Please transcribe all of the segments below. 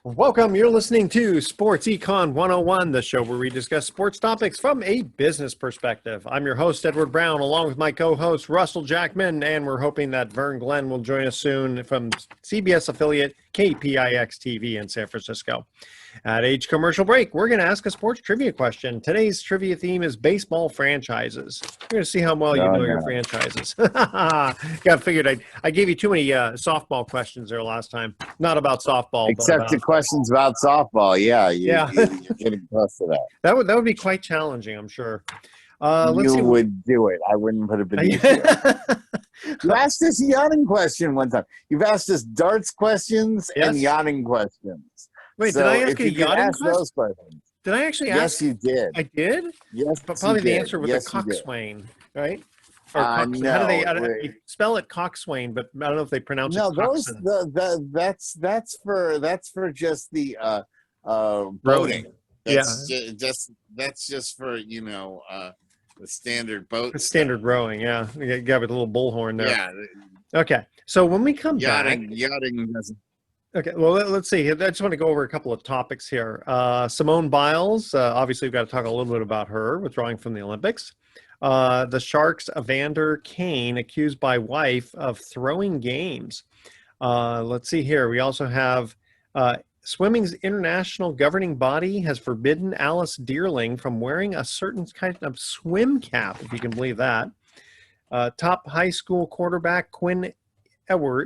Welcome. You're listening to Sports Econ 101, the show where we discuss sports topics from a business perspective. I'm your host, Edward Brown, along with my co-host, Russell Jackman, and we're hoping that Vern Glenn will join us soon from CBS affiliate KPIX TV in San Francisco. At each commercial break, we're going to ask a sports trivia question. Today's trivia theme is baseball franchises. We're going to see how well you know your franchises. Got figured I gave you too many softball questions there last time. Not about softball, except but the questions about softball. Yeah, you're getting close to that. That would be quite challenging, I'm sure. You would do it. I wouldn't put it beneath you. You asked us a yachting question one time. You've asked us darts questions and yachting questions. Wait, so did I ask a yachting question? Those questions? Did I actually ask? Yes, you did. I did? Yes, but probably the did. answer was yes, a cockswain, right? Or how do they spell it cockswain? But I don't know if they pronounce it. No, coxswain. that's for just the boating. That's just for the standard boat. The standard rowing, yeah. You got a little bullhorn there. Yeah. Okay, so when we come back, yachting doesn't. Okay, well, let's see. I just want to go over a couple of topics here. Simone Biles, obviously we've got to talk a little bit about her withdrawing from the Olympics. The Sharks' Evander Kane accused by wife of throwing games. Let's see here. We also have swimming's international governing body has forbidden Alice Dearling from wearing a certain kind of swim cap, if you can believe that. Top high school quarterback Quinn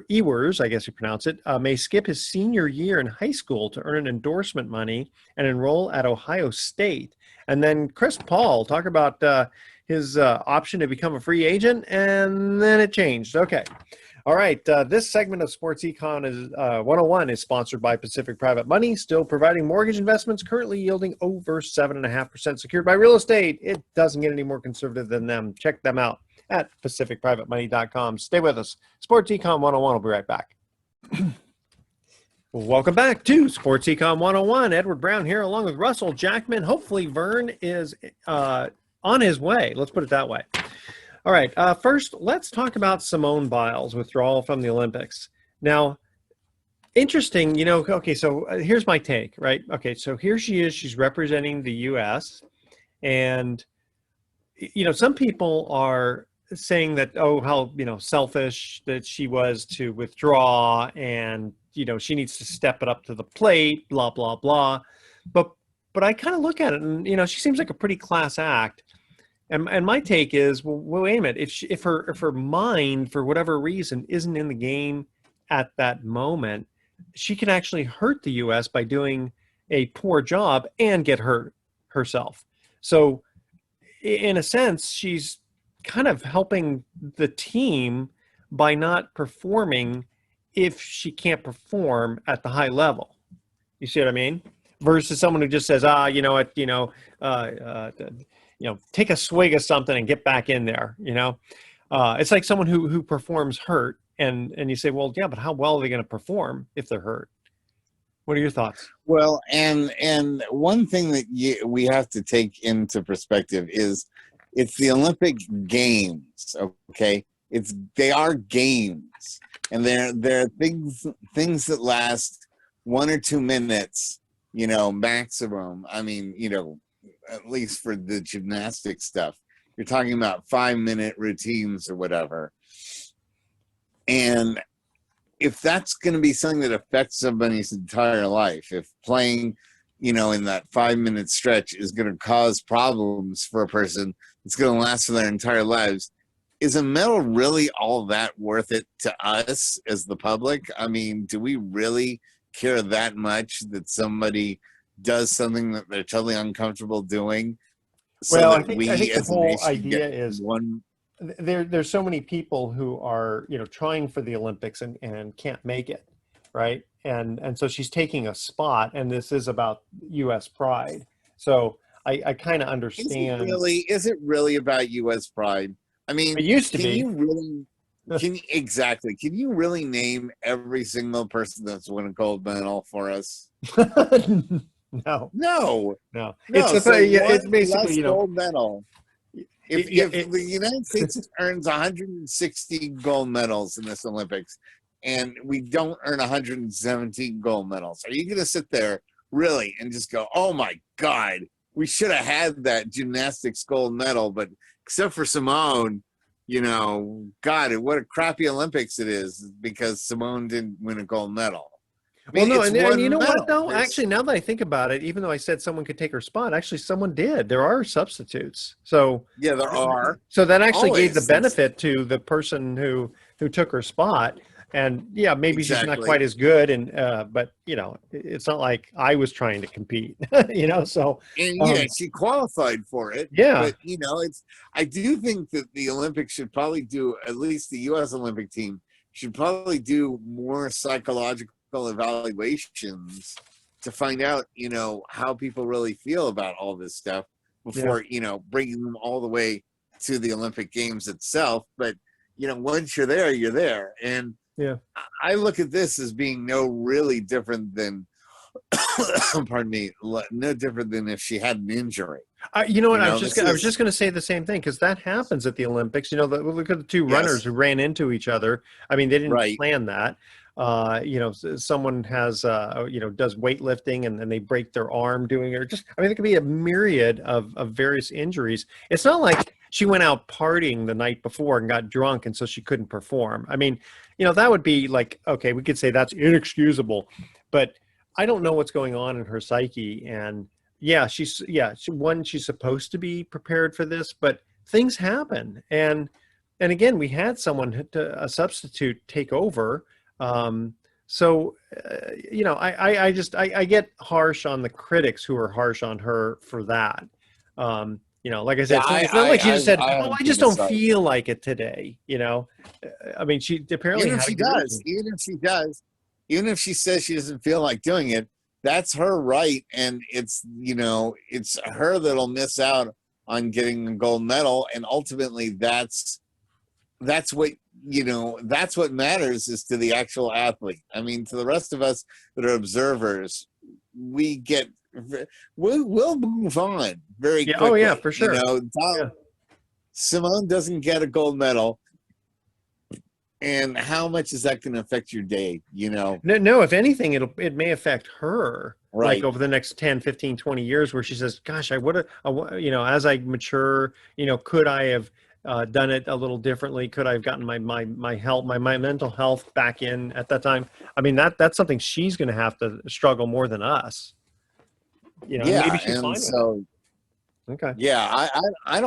Ewers, I guess you pronounce it, may skip his senior year in high school to earn endorsement money and enroll at Ohio State. And then Chris Paul, talk about his option to become a free agent, and then it changed. Okay. All right. This segment of Sports Econ is 101 is sponsored by Pacific Private Money, still providing mortgage investments currently yielding over 7.5% secured by real estate. It doesn't get any more conservative than them. Check them out at pacificprivatemoney.com. Stay with us. Sports Econ 101 will be right back. Welcome back to Sports Econ 101. Edward Brown here along with Russell Jackman. Hopefully Vern is on his way. Let's put it that way. All right. First, let's talk about Simone Biles' withdrawal from the Olympics. Now, interesting, okay, so here's my take, right? Okay, so here she is. She's representing the U.S. And, some people are saying that, how, selfish that she was to withdraw and, she needs to step it up to the plate, blah, blah, blah. But I kind of look at it and, she seems like a pretty class act. And my take is, well, wait a minute, if her mind, for whatever reason, isn't in the game at that moment, she can actually hurt the U.S. by doing a poor job and get hurt herself. So in a sense, she's kind of helping the team by not performing if she can't perform at the high level. You see what I mean? Versus someone who just says, you know what, take a swig of something and get back in there. It's like someone who performs hurt, and you say, well, yeah, but how well are they going to perform if they're hurt? What are your thoughts? Well, and one thing that we have to take into perspective is it's the Olympic Games. Okay, they are games, and they're things that last 1 or 2 minutes, maximum. I mean, at least for the gymnastic stuff, you're talking about 5-minute routines or whatever. And if that's going to be something that affects somebody's entire life, if playing, in that 5-minute stretch is going to cause problems for a person, it's going to last for their entire lives, is a medal really all that worth it to us as the public? I mean, do we really care that much that somebody does something that they're totally uncomfortable doing? Well, I think the whole idea is there's so many people who are trying for the Olympics and can't make it, right? And so she's taking a spot, and this is about U.S. pride. So I kind of understand. Is it really about U.S. pride? I mean, it used to be. Exactly. Can you really name every single person that's won a gold medal for us? No. It's basically gold medal. If the United States earns 160 gold medals in this Olympics, and we don't earn 117 gold medals. Are you going to sit there really and just go, oh my God, we should have had that gymnastics gold medal, but except for Simone, you know, God, what a crappy Olympics it is because Simone didn't win a gold medal. I Well, mean, no, it's and you one know what medal. though? Actually, now that I think about it, even though I said someone could take her spot, actually someone did. There are substitutes. So Yeah, there are so that actually gave the always. That's benefit to the person who took her spot. And yeah, maybe she's not quite exactly. as good, and but you know, it's not like I was trying to compete, you know. So And yeah, um, she qualified for it. yeah, But you know, I do think that the Olympics should probably do, at least the US Olympic team should probably do more psychological evaluations to find out, you know, how people really feel about all this stuff yeah, before, you know, bringing them all the way to the Olympic Games itself. But you know, once you're there, you're there. And yeah. I look at this as being no really different than pardon me, no different than if she had an injury. You know what? You know, this I was just is going to say the same thing because that happens at the Olympics. You know, look at the two runners yes, who ran into each other. I mean, they didn't right. plan that. You know, someone has you know, does weightlifting and then they break their arm doing it. Or just, I mean, it could be a myriad of various injuries. It's not like she went out partying the night before and got drunk and so she couldn't perform. I mean, you know, that would be like, okay, we could say that's inexcusable, but I don't know what's going on in her psyche. And yeah, she's supposed to be prepared for this, but things happen. And again, we had someone, a substitute, take over. So you know, I get harsh on the critics who are harsh on her for that. You know, like I Yeah, said, it's not like she just said, I "Oh, am I from just the don't side. feel like it today." You know, I mean, she apparently Even if had a she good does, reason. even if she says she doesn't feel like doing it, that's her right, and it's, you know, it's her that'll miss out on getting a gold medal, and ultimately that's what, you know, that's what matters, is to the actual athlete. I mean, to the rest of us that are observers, we get we'll move on very Yeah. Oh, yeah, quickly. for You sure. know, Yeah. Simone doesn't get a gold medal, and how much is that going to affect your day? You know, No, no, if anything, it may affect her like right? over the next 10, 15, 20 years where she says, gosh, I would have, you know, as I mature, you know, could I have done it a little differently? Could I have gotten my health, my mental health back in at that time? I mean, that's something she's going to have to struggle more than us, you know, and maybe Yeah, she's and fine with it. so Okay. yeah, I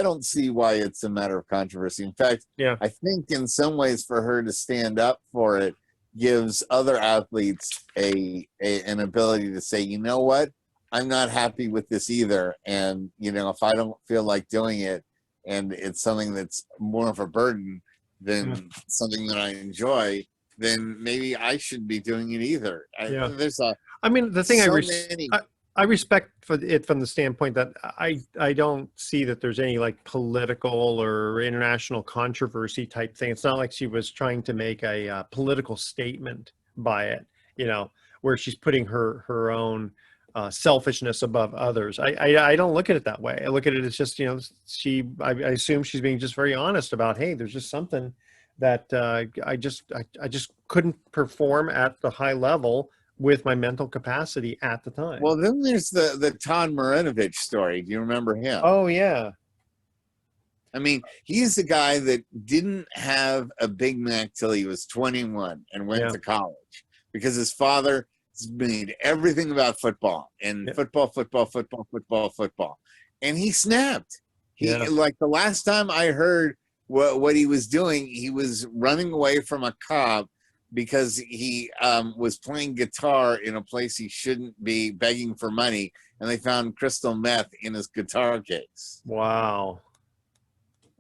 don't see why it's a matter of controversy. In fact, Yeah. I think in some ways for her to stand up for it gives other athletes an ability to say, you know what, I'm not happy with this either, and you know, if I don't feel like doing it, and it's something that's more of a burden Yeah. than something that I enjoy, then maybe I shouldn't be doing it either. Yeah. There's I mean, the thing so many. I respect for it from the standpoint that I don't see that there's any like political or international controversy type thing. It's not like she was trying to make a political statement by it, you know, where she's putting her own selfishness above others. I don't look at it that way. I look at it as just, you know, I assume she's being just very honest about, hey, there's just something that I just couldn't perform at the high level with my mental capacity at the time. Well, then there's the Todd Marinovich story. Do you remember him? Oh yeah, I mean, he's the guy that didn't have a Big Mac till he was 21 and went yeah, to college because his father made everything about football and yeah, football, football, football, football, football. And he snapped. He, yeah, like, the last time I heard what he was doing, he was running away from a cop because he was playing guitar in a place he shouldn't be, begging for money, and they found crystal meth in his guitar case. wow.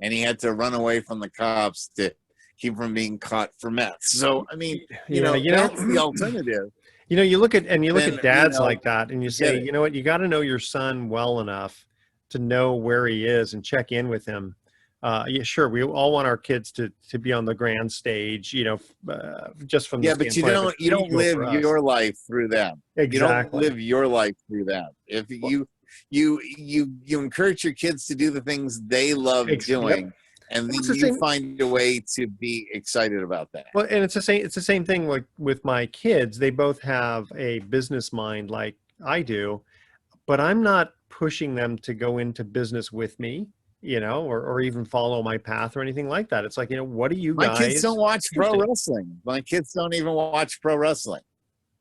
And he had to run away from the cops to keep from being caught for meth. So, I mean, you Yeah, know, you know, that's the alternative. you know, you look at Then, you dads know, like that, and you forget say, it. you know what, you got to know your son well enough to know where he is and check in with him. Yeah, sure, we all want our kids to be on the grand stage, you know, just from the Yeah, but standpoint of it's you don't ego live for us. your life through them. You don't Exactly. live your life through them. If Well, you encourage your kids to do the things they love yep. doing, and then It's the you same. find a way to be excited about that. Well, and it's the same. It's the same thing like with my kids. They both have a business mind, like I do, but I'm not pushing them to go into business with me, or even follow my path or anything like that. It's like, what do you My kids guys don't watch pro interested? wrestling. My kids don't even watch pro wrestling.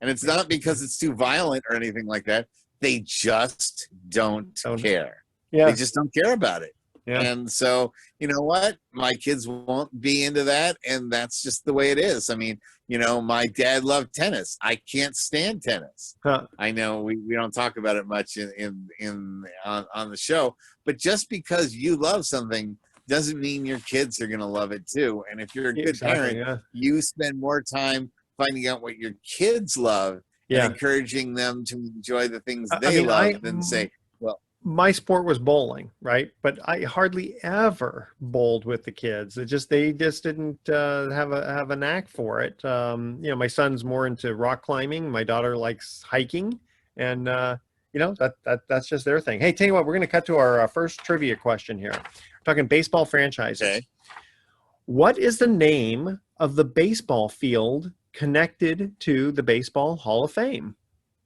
And it's not because it's too violent or anything like that. They just don't care. Yeah. They just don't care about it. Yeah. And so, you know what? My kids won't be into that, and that's just the way it is. I mean, my dad loved tennis. I can't stand tennis. Huh. I know we don't talk about it much on the show, but just because you love something doesn't mean your kids are going to love it too. And if you're a good parent, you spend more time finding out what your kids love and encouraging them to enjoy the things they love than say, well, my sport was bowling, right? But I hardly ever bowled with the kids. They just didn't have a knack for it. My son's more into rock climbing. My daughter likes hiking, and that's just their thing. Hey, tell you what, we're going to cut to our first trivia question here. We're talking baseball franchises. Okay. What is the name of the baseball field connected to the Baseball Hall of Fame?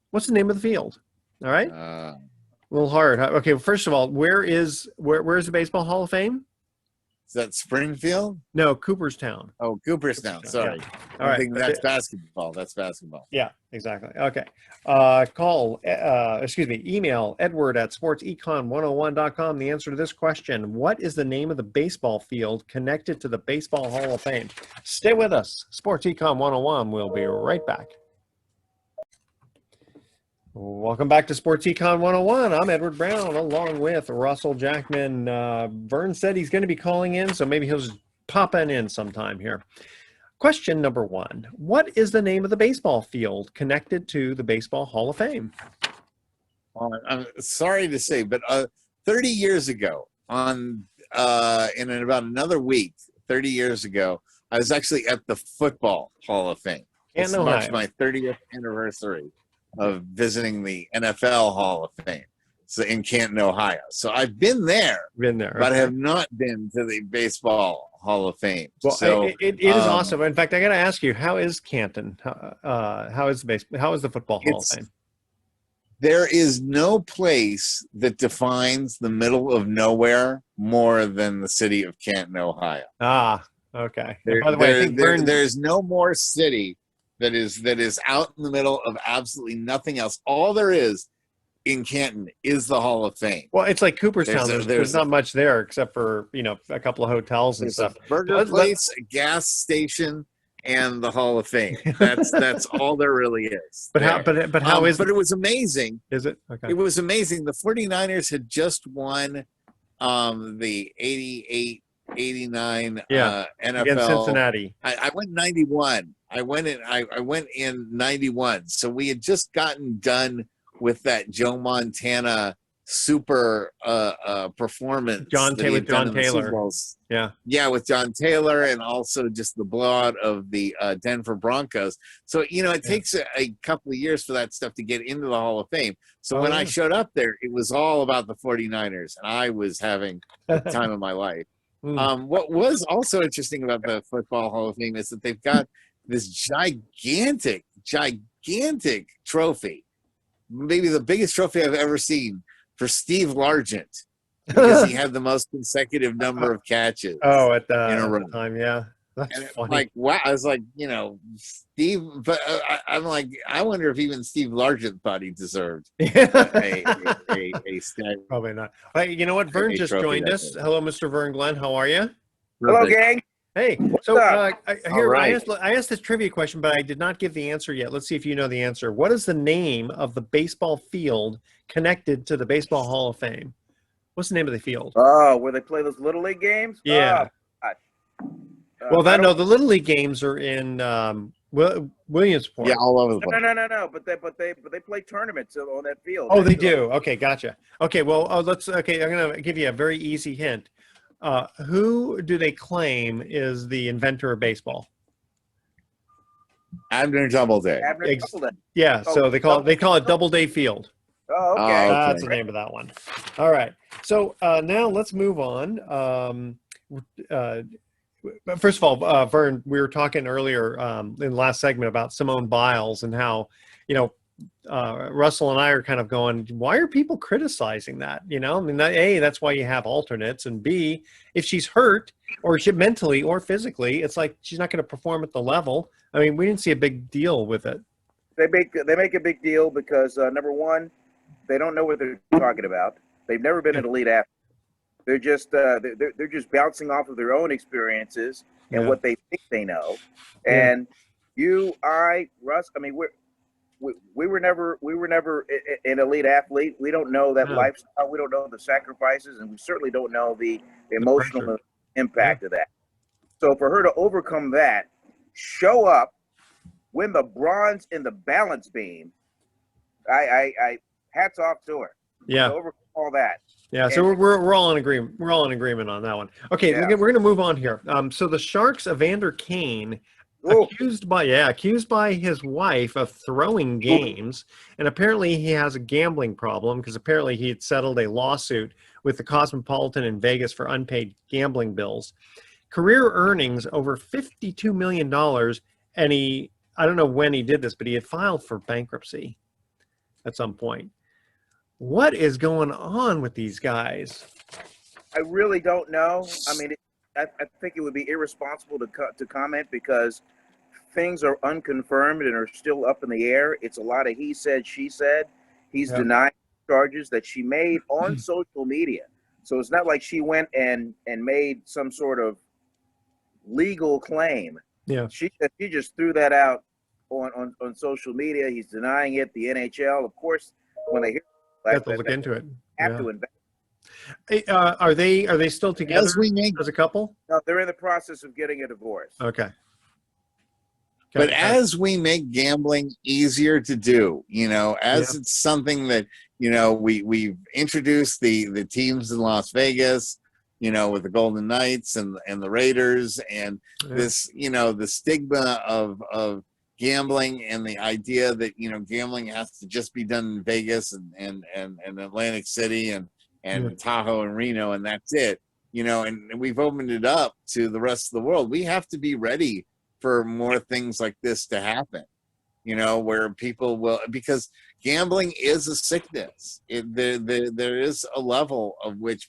What's the name of the field? All right. A little hard. Okay, well, first of all, where's the Baseball Hall of Fame? Is that Springfield? No, Cooperstown. Oh, Cooperstown. Sorry. Yeah. All right. That's basketball. That's basketball. Yeah, exactly. Okay. Email edward@sportsecon101.com. The answer to this question: what is the name of the baseball field connected to the Baseball Hall of Fame? Stay with us. Sports Econ 101. We'll be right back. Welcome back to Sports Econ 101. I'm Edward Brown along with Russell Jackman. Vern said he's going to be calling in, so maybe he'll just pop in sometime here. Question number 1. What is the name of the baseball field connected to the Baseball Hall of Fame? I'm sorry to say, but 30 years ago, in about another week, 30 years ago, I was actually at the Football Hall of Fame. It's marked my 30th anniversary of visiting the NFL Hall of Fame, so in Canton, Ohio. So I've been there, but I have not been to the Baseball Hall of Fame. Well, so it is awesome. In fact, I got to ask you, how is Canton? How is the Football Hall of Fame? There is no place that defines the middle of nowhere more than the city of Canton, Ohio. Ah, okay. By the way, I think there's no more city that is out in the middle of absolutely nothing else. All there is in Canton is the Hall of Fame. Well, it's like Cooperstown. There's not much there except for a couple of hotels and stuff. A burger place, a gas station, and the Hall of Fame. That's all there really is. But how is it was amazing. Is it? Okay. It was amazing. The 49ers had just won the 88 89 NFL against Cincinnati. I went 91. I went in 91. So we had just gotten done with that Joe Montana super performance. John Taylor. Yeah, with John Taylor, and also just the blowout of the Denver Broncos. So, it takes a couple of years for that stuff to get into the Hall of Fame. So when I showed up there, it was all about the 49ers, and I was having the time of my life. What was also interesting about the Football Hall of Fame is that they've got this gigantic trophy, maybe the biggest trophy I've ever seen, for Steve Largent, because he had the most consecutive number of catches. At the time, yeah. That's funny. Like, wow. I was like, Steve, but I'm like, I wonder if even Steve Largent thought he deserved a stat. Probably not. Hey, you know what? Vern just joined us. Hello, Mr. Vern Glenn. How are you? Hello, gang. Hey, so I asked this trivia question, but I did not give the answer yet. Let's see if you know the answer. What is the name of the baseball field connected to the Baseball Hall of Fame? What's the name of the field? Oh, where they play those Little League games? Yeah. Oh, the Little League games are in Williamsport. Yeah, all over the place. No. But they play tournaments on that field. Oh, they do. Okay, gotcha. Okay, well, I'm going to give you a very easy hint. Who do they claim is the inventor of baseball? Abner Doubleday. Yeah, so they call it Doubleday Field. Oh, okay. That's the name of that one. All right. So now let's move on. but first of all, Vern, we were talking earlier in the last segment about Simone Biles and how, you know, Russell and I are kind of going, why are people criticizing that? You know, I mean, A, that's why you have alternates, and B, if she's hurt or she mentally or physically, it's like she's not going to perform at the level. I mean, we didn't see a big deal with it. They make a big deal because number one, they don't know what they're talking about. They've never been an elite athlete. They're just bouncing off of their own experiences and what they think they know. And Russ, I mean, we were never an elite athlete. We don't know that lifestyle. We don't know the sacrifices, and we certainly don't know the emotional impact of that. So for her to overcome that, show up, win the bronze in the balance beam, I hats off to her. Yeah. To overcome all that. Yeah, so we're all in agreement. We're all in agreement on that one. Okay, we're going to move on here. So the Sharks, Evander Kane, accused by his wife of throwing games, and apparently he has a gambling problem because apparently he had settled a lawsuit with the Cosmopolitan in Vegas for unpaid gambling bills. Career earnings over $52 million, and I don't know when he did this, but he had filed for bankruptcy at some point. What is going on with these guys? I really don't know. I mean, I think it would be irresponsible to comment because things are unconfirmed and are still up in the air. It's a lot of he said, she said. He's denying charges that she made on social media. So it's not like she went and made some sort of legal claim. Yeah. She just threw that out on social media. He's denying it. The NHL, of course, when they hear have to look into it. Have to invest. Hey, are they still together as a couple? No, they're in the process of getting a divorce. Okay. But as we make gambling easier to do, you know, as it's something that, you know, we've introduced the teams in Las Vegas, you know, with the Golden Knights and the Raiders, and this, you know, the stigma of gambling and the idea that, you know, gambling has to just be done in Vegas and Atlantic City and Tahoe and Reno, and that's it, you know, and we've opened it up to the rest of the world. We have to be ready for more things like this to happen, you know, where people will, because gambling is a sickness. There is a level of which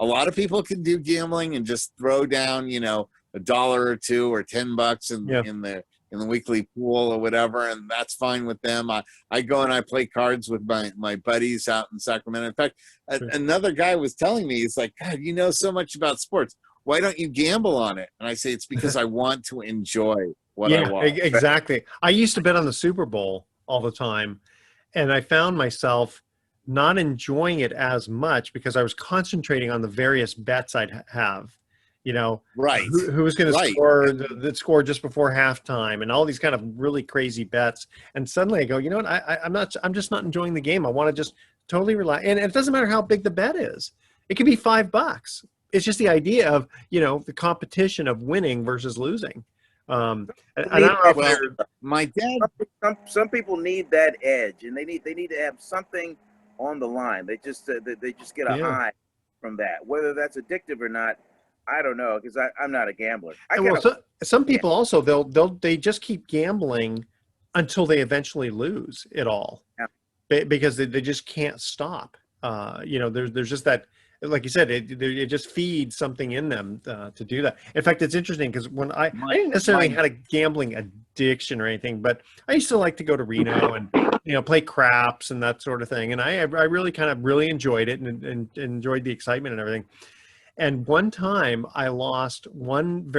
a lot of people can do gambling and just throw down, you know, $1 or $2 or $10 in the weekly pool or whatever, and that's fine with them. I go and I play cards with my buddies out in Sacramento. In fact, another guy was telling me, he's like, God, you know so much about sports. Why don't you gamble on it? And I say, it's because I want to enjoy what I watch. Exactly. I used to bet on the Super Bowl all the time, and I found myself not enjoying it as much because I was concentrating on the various bets I'd have. You know, who was going to score the score just before halftime, and all these kind of really crazy bets. And suddenly I go, you know what? I'm just not enjoying the game. I want to just totally relax. And it doesn't matter how big the bet is. It could be $5. It's just the idea of, you know, the competition of winning versus losing. And I don't know my dad. Some people need that edge, and they need to have something on the line. They just get a high from that, whether that's addictive or not. I don't know, because I'm not a gambler. Some people also they just keep gambling until they eventually lose it all, because they just can't stop. You know, there's just that, like you said, it just feeds something in them to do that. In fact, it's interesting because when I didn't necessarily had a gambling addiction or anything, but I used to like to go to Reno and, you know, play craps and that sort of thing, and I really kind of really enjoyed it and enjoyed the excitement and everything. And one time I lost one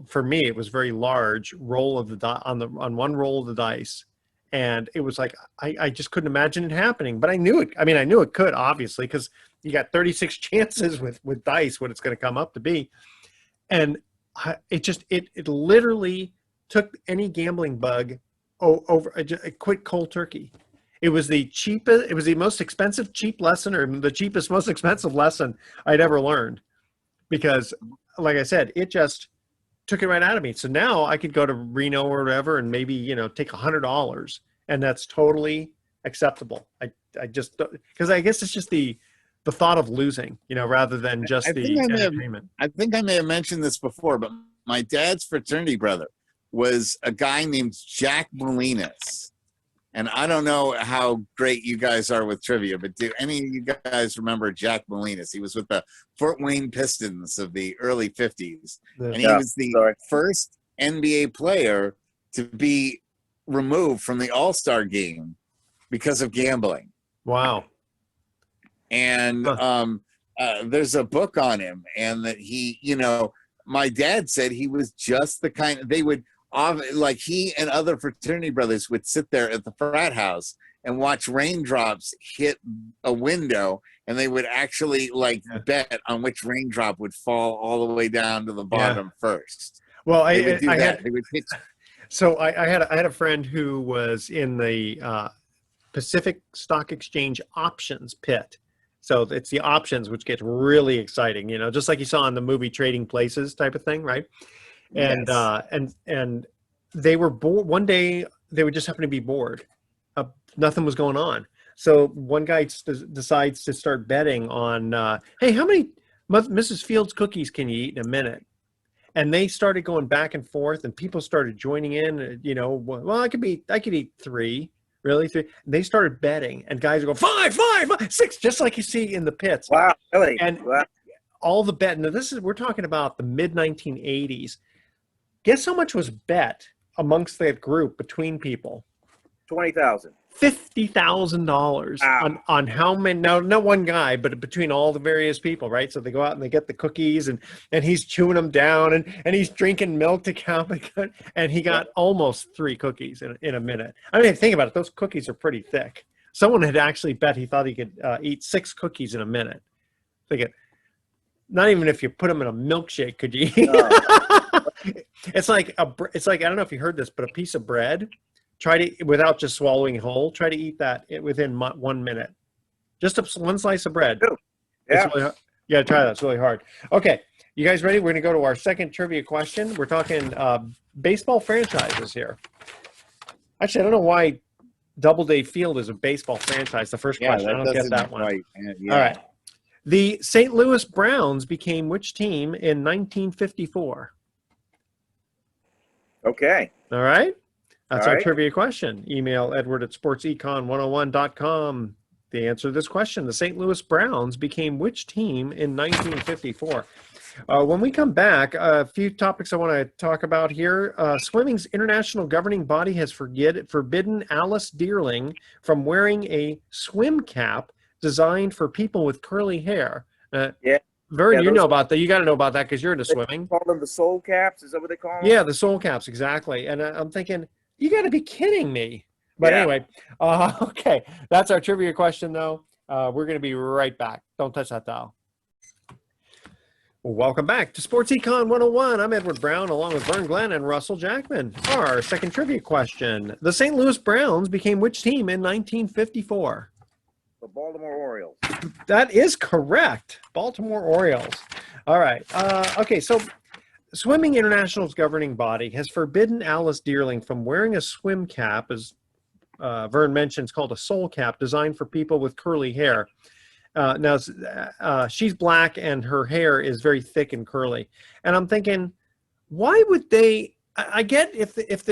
for me, it was very large roll of the on one roll of the dice. And it was like, I just couldn't imagine it happening, but I knew it. I mean, I knew it could, obviously, because you got 36 chances with dice, what it's going to come up to be. And it literally took any gambling bug over. It quit cold turkey. It was the cheapest, it was the most expensive cheap lesson, or the cheapest, most expensive lesson I'd ever learned. Because, like I said, it just took it right out of me. So now I could go to Reno or whatever and maybe, you know, take $100, and that's totally acceptable. I just, because I guess it's just the the thought of losing, rather than just I think the I may have, entertainment. I think I may have mentioned this before, but my dad's fraternity brother was a guy named Jack Molinas. And I don't know how great you guys are with trivia, but do any of you guys remember Jack Molinas? He was with the Fort Wayne Pistons of the early 50s. And he was the first NBA player to be removed from the All-Star game because of gambling. Wow. And there's a book on him, and that he, my dad said he was just the kind they would, like, he and other fraternity brothers would sit there at the frat house and watch raindrops hit a window, and they would actually bet on which raindrop would fall all the way down to the bottom first. Well, they would do that. They would pitch. So I had a friend who was in the Pacific Stock Exchange options pit. So it's the options which gets really exciting, just like you saw in the movie Trading Places type of thing, right? And Yes. And they were bored. One day they would just happen to be bored. Nothing was going on. So one guy decides to start betting on, hey, how many Mrs. Fields cookies can you eat in a minute? And they started going back and forth, and people started joining in. Well, I could eat 3. Really? 3? And they started betting, and guys would go 5, 5, 6, just like you see in the pits. Wow, really? And wow. all the bet. Now we're talking about the mid 1980s. Guess how much was bet amongst that group between people? 20,000. $50,000 on how many? No, not one guy, but between all the various people, right? So they go out and they get the cookies, and he's chewing them down, and he's drinking milk to count, and he got almost 3 cookies in a minute. I mean, think about it; those cookies are pretty thick. Someone had actually bet he thought he could eat 6 cookies in a minute. Not even if you put them in a milkshake could you eat. It's like I don't know if you heard this, but a piece of bread. Try to, without just swallowing it whole, try to eat that within 1 minute. Just one slice of bread. Yeah. Really, yeah, try that. It's really hard. Okay, you guys ready? We're going to go to our second trivia question. We're talking baseball franchises here. Actually, I don't know why Doubleday Field is a baseball franchise. The first question, I don't get that one. Right. Yeah. All right. The St. Louis Browns became which team in 1954? Okay. All right. That's All our right. trivia question. Email Edward at sportsecon101.com. The answer to this question: the St. Louis Browns became which team in 1954? When we come back, a few topics I want to talk about here. Swimming's international governing body has forbidden Alice Dearling from wearing a swim cap designed for people with curly hair. Yeah. Vern, Yeah, you know about that. You got to know about that because you're into They swimming. call them the soul caps. Is that what they call them? Yeah, the soul caps, exactly. And I'm thinking, you got to be kidding me. But Yeah. anyway, okay, that's our trivia question, though. We're going to be right back. Don't touch that dial. Well, welcome back to Sports Econ 101. I'm Edward Brown, along with Vern Glenn and Russell Jackman. Our second trivia question: the St. Louis Browns became which team in 1954? The Baltimore Orioles. That is correct. Baltimore Orioles. All right. Okay, so Swimming International's governing body has forbidden Alice Dearling from wearing a swim cap, as Vern mentioned, it's called a soul cap, designed for people with curly hair. Now, she's black and her hair is very thick and curly. And I'm thinking, why would they? I get if it's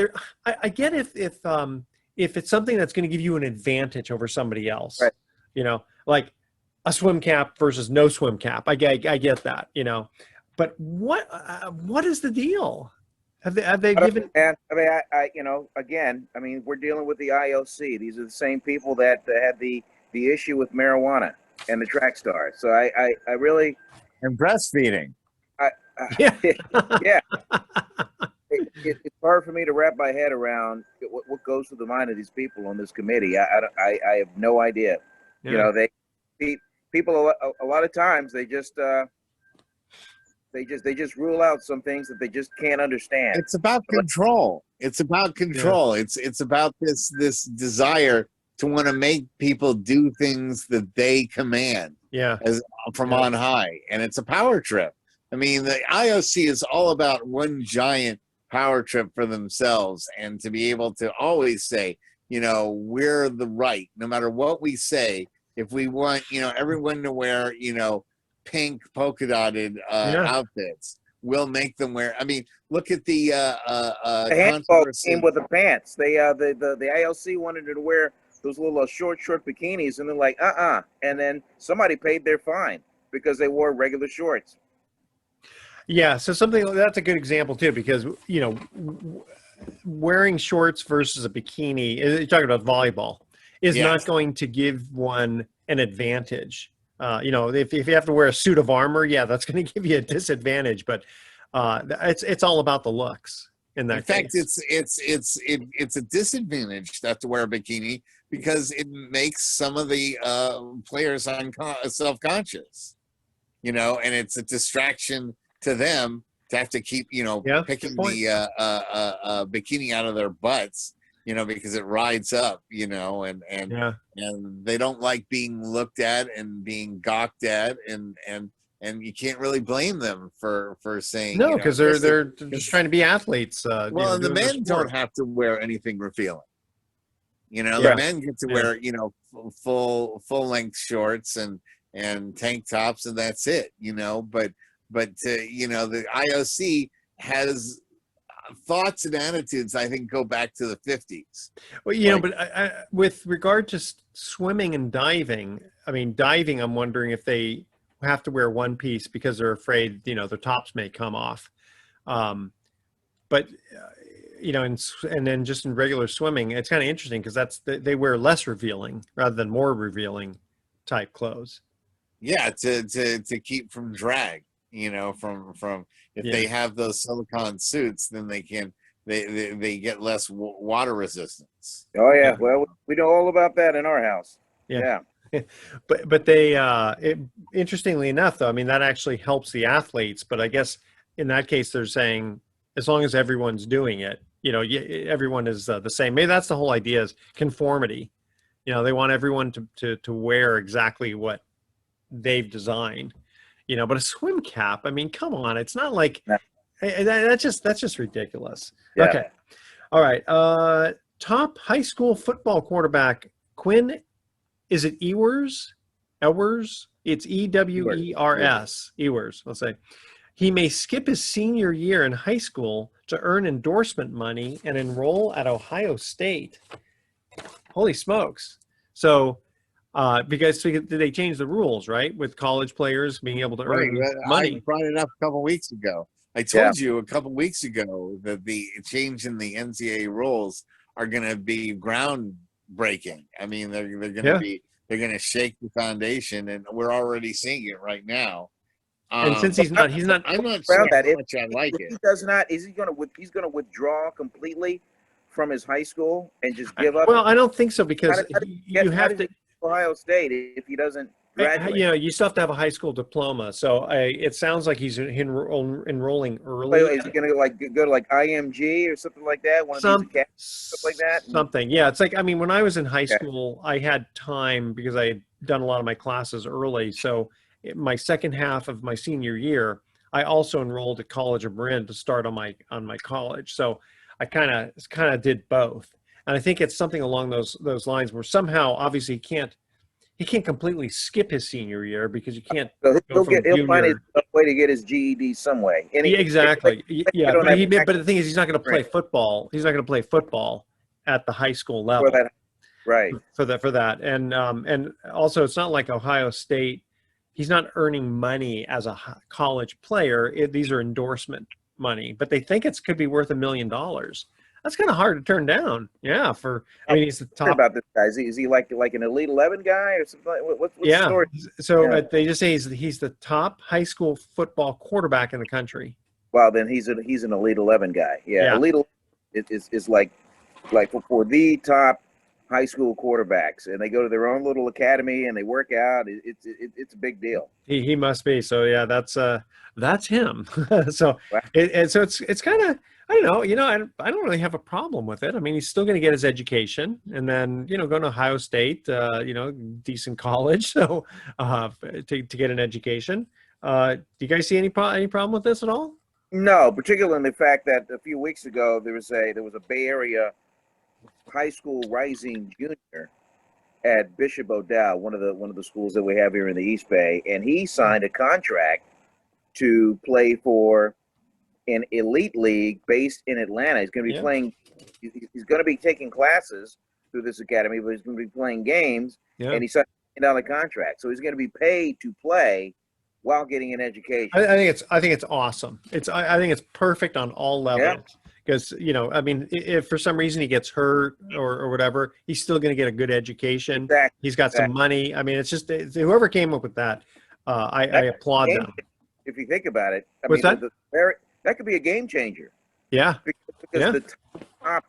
something that's going to give you an advantage over somebody else, right. Like a swim cap versus no swim cap. I get that, but what is the deal? Have they given? And I mean, again, we're dealing with the IOC. These are the same people that had the issue with marijuana and the track stars. So I really, and breastfeeding. Yeah. Yeah. It's hard for me to wrap my head around what goes through the mind of these people on this committee. I have no idea. Yeah. People a lot of times they just rule out some things that they just can't understand. It's about control. It's about control. Yeah. It's about this desire to want to make people do things that they command. Yeah. As from on high, and it's a power trip. I mean, the IOC is all about one giant power trip for themselves, and to be able to always say, we're the right, no matter what we say. if we want, everyone to wear, pink polka dotted Yeah. outfits, we'll make them wear. I mean, look at the The handball controversy. team with the pants. They the ILC wanted her to wear those little short bikinis, and they're like, and then somebody paid their fine because they wore regular shorts. Yeah, so that's a good example too, because wearing shorts versus a bikini, you're talking about volleyball, is Yes. not going to give one an advantage. If you have to wear a suit of armor, yeah, that's going to give you a disadvantage. But it's all about the looks in that fact, case. it's a disadvantage not to wear a bikini because it makes some of the players self-conscious, and it's a distraction to them to have to keep, Yeah, picking good point. the bikini out of their butts, because it rides up, and Yeah. and they don't like being looked at and being gawked at, and you can't really blame them for saying No, because they're especially- just trying to be athletes. well, and the doing their men sport. don't have to wear anything revealing. Yeah. The men get to Yeah. wear, full length shorts and tank tops, and that's it. But the IOC has thoughts and attitudes, I think, go back to the 50s. Well, but with regard to swimming and diving, I mean, diving, I'm wondering if they have to wear one piece because they're afraid, their tops may come off. But and then just in regular swimming, it's kind of interesting because they wear less revealing rather than more revealing type clothes. Yeah, to keep from drag, from if they have those silicone suits, then they get less water resistance. Oh yeah, well, we know all about that in our house. Yeah. But they interestingly enough, though, I mean, that actually helps the athletes. But I guess in that case, they're saying as long as everyone's doing it, everyone is the same. Maybe that's the whole idea, is conformity. They want everyone to wear exactly what they've designed. But a swim cap, I mean, come on, it's not like that's just ridiculous. Yeah. Okay, all right. Top high school football quarterback Quinn. Is it Ewers? It's Ewers. Ewers, let's say. He may skip his senior year in high school to earn endorsement money and enroll at Ohio State. Holy smokes. So, because they changed the rules, right? With college players being able to earn money. I brought it up a couple weeks ago. I told you a couple weeks ago that the change in the NCAA rules are going to be groundbreaking. I mean, they're going to shake the foundation, and we're already seeing it right now. And since he's not, I'm not sure that how much I like if it. he does not, he's going to withdraw completely from his high school and just give up. Well, I don't think so, because you have to. Ohio State if he doesn't graduate. You still have to have a high school diploma. So it sounds like he's enrolling early. Is he going to go to IMG or something like that? One of these academies, stuff like that. Something, yeah. It's like, I mean, when I was in high school, I had time because I had done a lot of my classes early. So my second half of my senior year, I also enrolled at College of Marin to start on my college. So I kind of did both. And I think it's something along those lines where somehow, obviously, he can't completely skip his senior year because you can't. So he'll find a way to get his GED some way. Exactly. But the thing is, he's not going to play football. He's not going to play football at the high school level. Right. For that, and also, it's not like Ohio State. He's not earning money as a college player. These are endorsement money, but they think it could be worth $1 million. That's kind of hard to turn down. Yeah, I mean, he's the top. About this guy, is he like an Elite 11 guy or something? What's the story? So they just say he's the top high school football quarterback in the country. Well, then he's an Elite 11 guy. Yeah. Elite 11 is like for the top high school quarterbacks, and they go to their own little academy and they work out. It's a big deal. He must be. So yeah, that's him. So wow. So it's kind of, I don't know. I don't really have a problem with it. I mean, he's still going to get his education, and then going to Ohio State, decent college, so to get an education. Do you guys see any problem with this at all? No, particularly in the fact that a few weeks ago there was a Bay Area high school rising junior at Bishop O'Dowd, one of the schools that we have here in the East Bay, and he signed a contract to play for an elite league based in Atlanta. He's going to be playing. He's going to be taking classes through this academy, but he's going to be playing games, and he signed $1 contract. So he's going to be paid to play while getting an education. I think it's awesome. I think it's perfect on all levels. Because, you know, I mean, if for some reason he gets hurt or whatever, he's still going to get a good education. Exactly. He's got some money. I mean, it's just whoever came up with that, I applaud them. If you think about it, What's that? That could be a game changer. Yeah. Because the top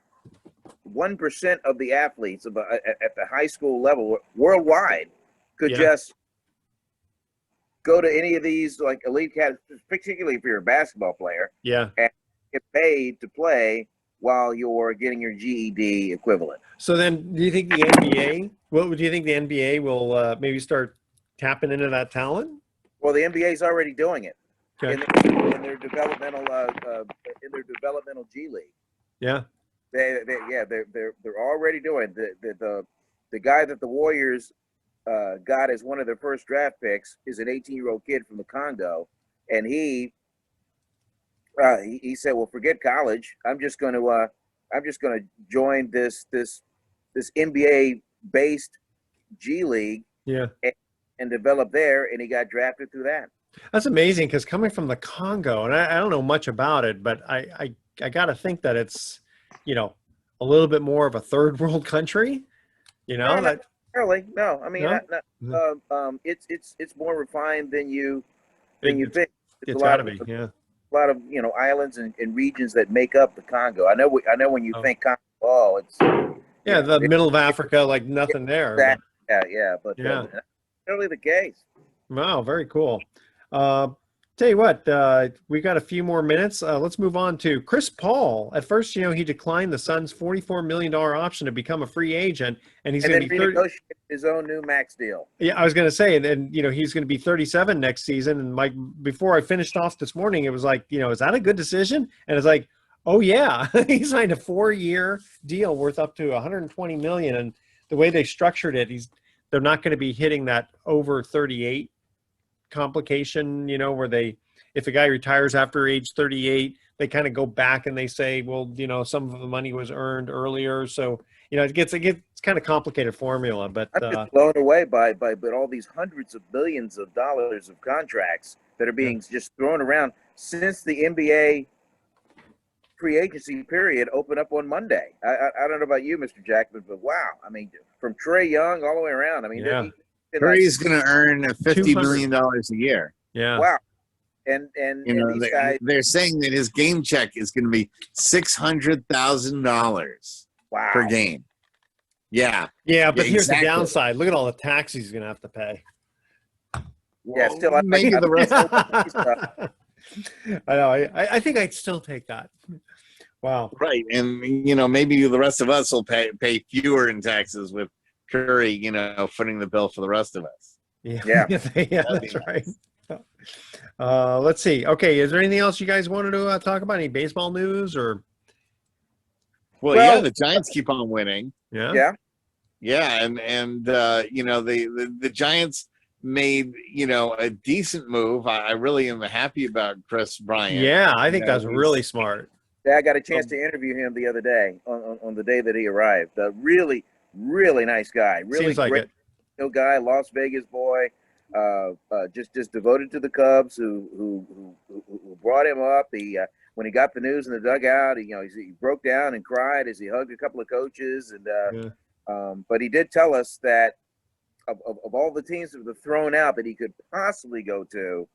1% of the athletes at the high school level worldwide could just go to any of these like elite cats, particularly if you're a basketball player. Yeah. And get paid to play while you're getting your GED equivalent. So then, do you think the NBA? What do you think the NBA will maybe start tapping into that talent? Well, the NBA is already doing it in their developmental G League. Yeah. They're already doing the guy that the Warriors got as one of their first draft picks is an 18-year-old kid from the Congo, and he said, "Well, forget college. I'm just going to join this NBA-based G League, and develop there." And he got drafted through that. That's amazing because coming from the Congo, and I don't know much about it, but I got to think that it's, you know, a little bit more of a third world country. You know, no, not necessarily. No, I mean, it's more refined than you think. It's got to be, a lot of islands and regions that make up the Congo. I know when you think Congo, it's the middle of Africa, like nothing there. But not really the case. Wow, very cool. Tell you what, we got a few more minutes. Let's move on to Chris Paul. At first, he declined the Suns' $44 million option to become a free agent, and he's going to be renegotiate his own new max deal. Yeah, I was going to say, and he's going to be 37 next season. And Mike, before I finished off this morning, it was like, is that a good decision? And it's like, oh yeah, he signed a 4-year deal worth up to $120 million, and the way they structured it, they're not going to be hitting that over 38 complication, where if a guy retires after age 38, they kind of go back and they say, well, some of the money was earned earlier. So, it gets kind of complicated formula, but I'm just blown away by all these hundreds of billions of dollars of contracts that are being just thrown around since the NBA free agency period opened up on Monday. I don't know about you, Mr. Jackman, but wow. I mean, from Trae Young all the way around. I mean, Curry's going to earn $50 million a year. Yeah. Wow. And these guys, they're saying that his game check is going to be $600,000 per game. Yeah. Yeah, but here's the downside. Look at all the taxes he's going to have to pay. Yeah, still maybe the rest of I know. I think I'd still take that. Wow. Right. And, maybe the rest of us will pay fewer in taxes with Curry, footing the bill for the rest of us. Yeah, that's right. Let's see. Okay, is there anything else you guys wanted to talk about? Any baseball news or? Well, the Giants keep on winning. Yeah. And the Giants made a decent move. I really am happy about Chris Bryant. Yeah, I think that's really smart. Yeah, I got a chance to interview him the other day on the day that he arrived. Really, really nice guy. Really Seems like great guy, Las Vegas boy. Just devoted to the Cubs, who brought him up. When he got the news in the dugout, he broke down and cried as he hugged a couple of coaches. And but he did tell us that of all the teams that were thrown out that he could possibly go to,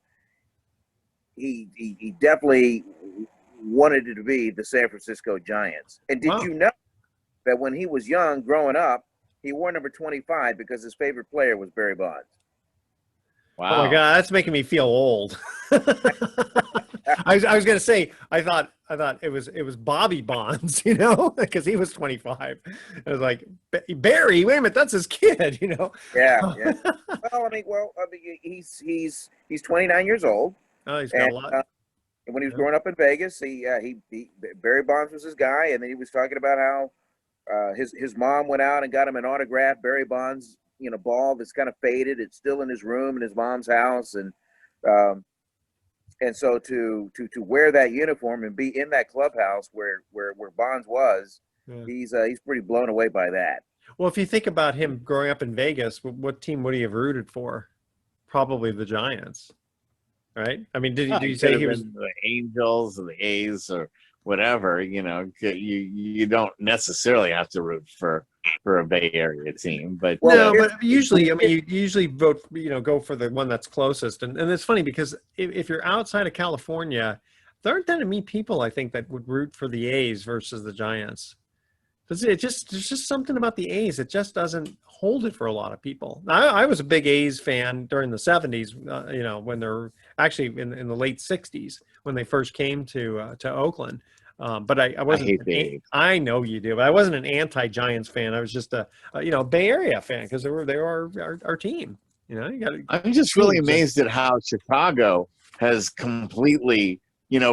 he definitely wanted it to be the San Francisco Giants. And did you know that when he was young, growing up, he wore number 25 because his favorite player was Barry Bonds? Wow. Oh my God, that's making me feel old. I was going to say, I thought it was Bobby Bonds, because he was 25. I was like, Barry, wait a minute, that's his kid, Yeah. Well, he's 29 years old. Oh, he's got a lot. And when he was growing up in Vegas, he Barry Bonds was his guy, and then he was talking about how His mom went out and got him an autograph Barry Bonds, ball that's kind of faded. It's still in his room in his mom's house, and so to wear that uniform and be in that clubhouse where Bonds was, he's pretty blown away by that. Well, if you think about him growing up in Vegas, what team would he have rooted for? Probably the Giants, right? I mean, did you say he was the Angels or the A's or whatever? You don't necessarily have to root for a Bay Area team, but but usually, I mean, you usually vote, go for the one that's closest. And it's funny because if you're outside of California, there aren't that many people, I think, that would root for the A's versus the Giants. There's just something about the A's. It just doesn't hold it for a lot of people. I was a big A's fan during the 70s, when they're actually in the late 60s when they first came to Oakland. But I wasn't. I know you do, but I wasn't an anti-Giants fan. I was just a Bay Area fan because they were our team. I'm just really amazed at how Chicago has completely,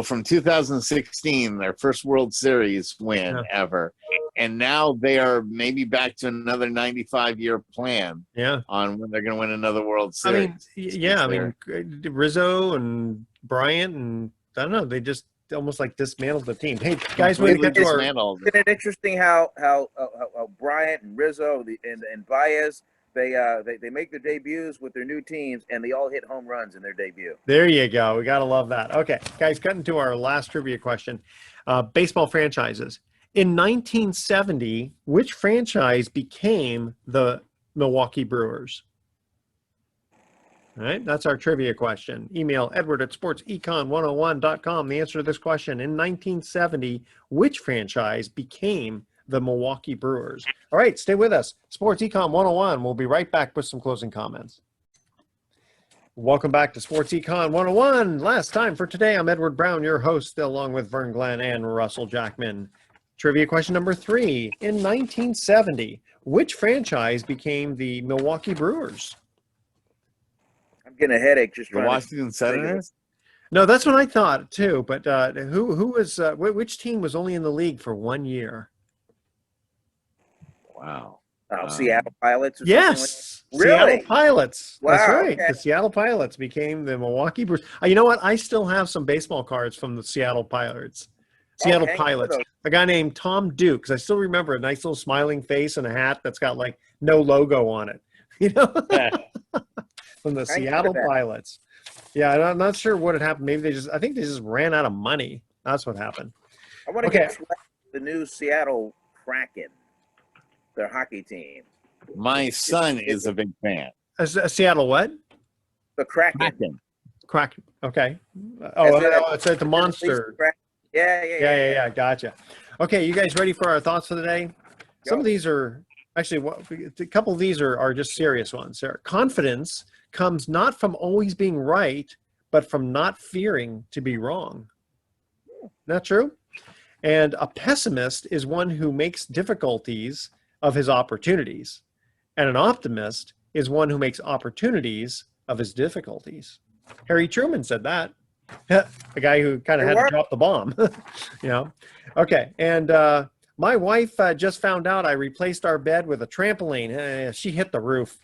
from 2016, their first World Series win ever, and now they are maybe back to another 95-year plan. On when they're going to win another World Series. I mean, Rizzo and Bryant, and I don't know, they just almost like dismantled the team. Hey guys, isn't it interesting how Bryant and Rizzo and Baez they make their debuts with their new teams and they all hit home runs in their debut. There you go. We gotta love that. Okay, guys, cutting to our last trivia question. Baseball franchises. In 1970, which franchise became the Milwaukee Brewers? All right, that's our trivia question. Email edward@sportsecon101.com. The answer to this question: in 1970, which franchise became the Milwaukee Brewers? All right, stay with us. Sports Econ 101. We'll be right back with some closing comments. Welcome back to Sports Econ 101. Last time for today, I'm Edward Brown, your host, along with Vern Glenn and Russell Jackman. Trivia question number 3. In 1970, which franchise became the Milwaukee Brewers? I'm getting a headache just trying. The Washington Senators? No, that's what I thought too. But who was which team was only in the league for 1 year? Wow. Seattle Pilots? Or yes. Something like Seattle Pilots. Wow, That's right. okay. The Seattle Pilots became the Milwaukee Brewers. You know what? I still have some baseball cards from the Seattle Pilots. Seattle Pilots. A guy named Tom Duke, because I still remember a nice little smiling face and a hat that's got like no logo on it. From the Seattle Pilots. Yeah, I'm not sure what had happened. Maybe I think they just ran out of money. That's what happened. I want to get the new Seattle Kraken, their hockey team. My son is a big fan. A Seattle what? The Kraken. Kraken. Okay. It's the monster. Yeah. Gotcha. Okay, you guys ready for our thoughts for the day? Some of these are actually, a couple of these are just serious ones. Confidence comes not from always being right, but from not fearing to be wrong. Not true? And a pessimist is one who makes difficulties of his opportunities. And an optimist is one who makes opportunities of his difficulties. Harry Truman said that. The guy who kind of had to drop the bomb. Okay. And my wife just found out I replaced our bed with a trampoline. She hit the roof.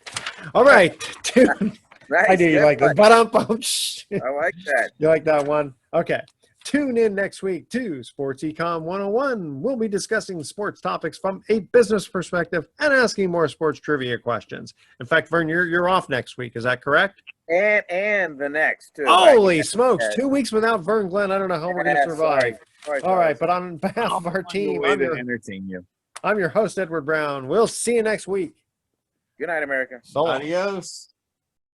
All right. Nice. I do. You like that? I like that. You like that one? Okay. Tune in next week to Sports Econ 101. We'll be discussing sports topics from a business perspective and asking more sports trivia questions. In fact, Vern, you're off next week. Is that correct? And the next, too. Holy smokes. 2 weeks without Vern Glenn. I don't know how we're going to survive. Sorry, all right, but on behalf of our team, I'm your host, Edward Brown. We'll see you next week. Good night, America. Adios.